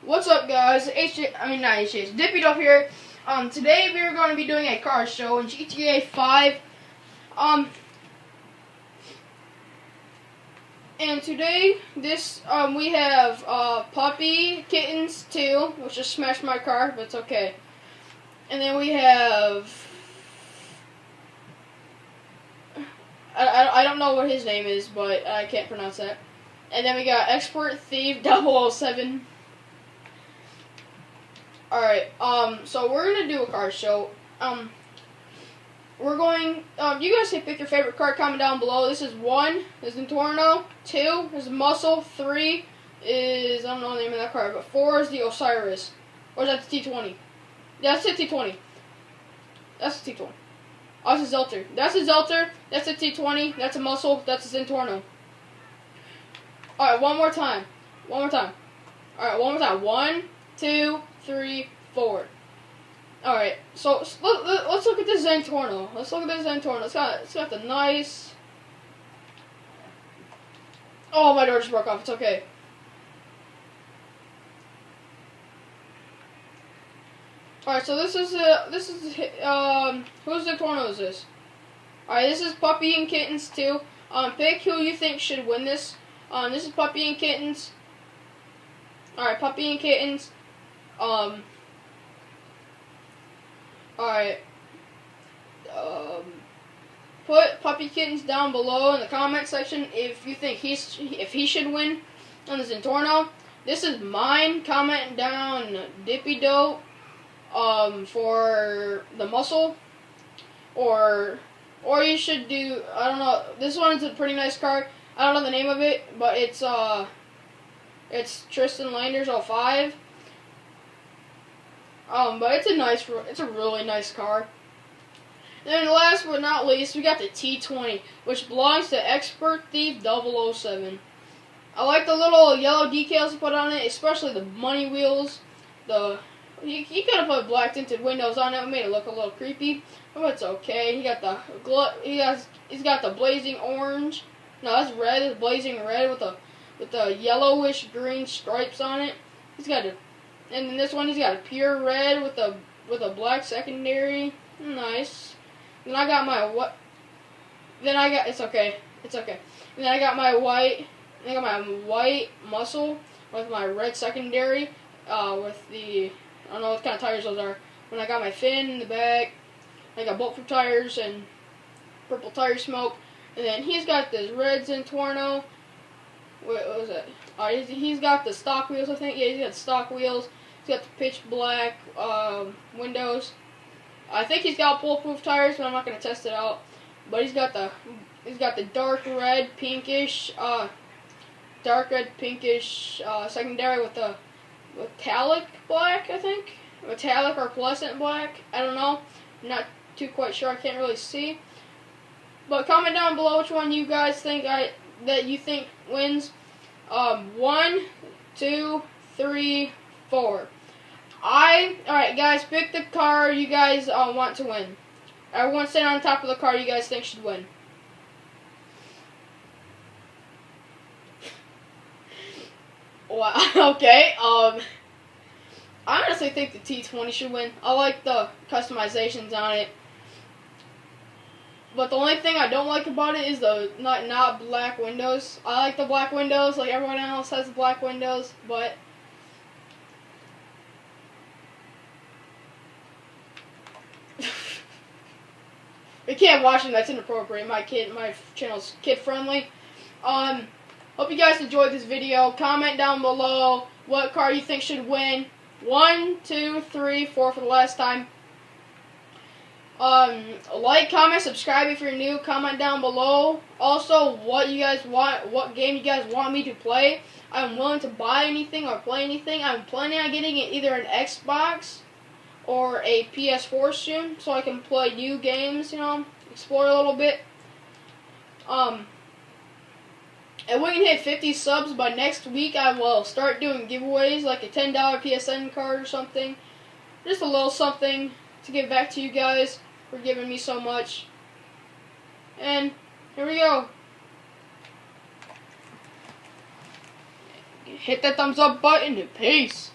What's up, guys? Not HJ, Gta5 here. Today we are going to be doing a car show in GTA 5. And today we have Puppy Kittens 2, which just smashed my car, but it's okay. And then we have I don't know what his name is, but I can't pronounce that. And then we got Expert Thief 007. Alright, so we're gonna do a car show. We're going, you guys can pick your favorite car, comment down below. This is 1, is Intorno, 2 is Muscle, 3 is, I don't know the name of that car, but 4 is the Osiris. Or is that the T20? Yeah, that's the T20. That's the T20. Oh, that's a Zelter. That's a Zelter, that's a T20, that's a Muscle, that's a Intorno. Alright, one more time. Alright, one more time. 1, 2, 3, 4. Alright, so let's look at this Zentorno. It's got the nice. Oh, my door just broke off. It's okay. Alright, so whose Zentorno is this? Alright, this is Puppy and Kittens 2. Pick who you think should win this. This is Puppy and Kittens. Alright, Puppy and Kittens. Alright. Put Puppy Kittens down below in the comment section if you think he should win on the Zentorno. This is mine. Comment down Dippy Dope for the Muscle. Or you should do, I don't know, this one's a pretty nice car. I don't know the name of it, but it's Tristan Landers 05. But it's a really nice car. And then last but not least, we got the T20, which belongs to Expert Thief 007. I like the little yellow decals he put on it, especially the money wheels. He could have put black tinted windows on it, it made it look a little creepy, but it's okay. He got the he's got the blazing orange. No, that's red. It's blazing red with the yellowish green stripes on it. And then this one he's got a pure red with a black secondary. Nice. Then I got my it's okay. And then I got my white Muscle with my red secondary with the, I don't know what kind of tires those are. When I got my fin in the back, I got bulletproof tires and purple tire smoke. And then he's got this red Zentorno. What was it? He's got the stock wheels, I think. Yeah, he's got the stock wheels. He's got the pitch black windows. I think he's got bulletproof tires, but I'm not gonna test it out. But he's got the dark red pinkish secondary with the metallic black, I think. Metallic or pleasant black. I don't know. I'm not too quite sure. I can't really see. But comment down below which one you guys think that you think wins. 1, 2, 3, 4. Alright guys, pick the car you guys want to win. Everyone stand on top of the car you guys think should win. Wow, okay, I honestly think the T20 should win. I like the customizations on it. But the only thing I don't like about it is the not black windows. I like the black windows, like everyone else has the black windows, but we can't watch them. That's inappropriate. My channel's kid friendly. Hope you guys enjoyed this video. Comment down below what car you think should win. 1, 2, 3, 4 for the last time. Like, comment, subscribe if you're new. Comment down below. Also, what you guys want, what game you guys want me to play. I'm willing to buy anything or play anything. I'm planning on getting either an Xbox or a PS4 soon, so I can play new games, you know, explore a little bit. And we can hit 50 subs by next week. I will start doing giveaways, like a $10 PSN card or something. Just a little something to give back to you guys for giving me so much. And here we go. Hit that thumbs up button and peace.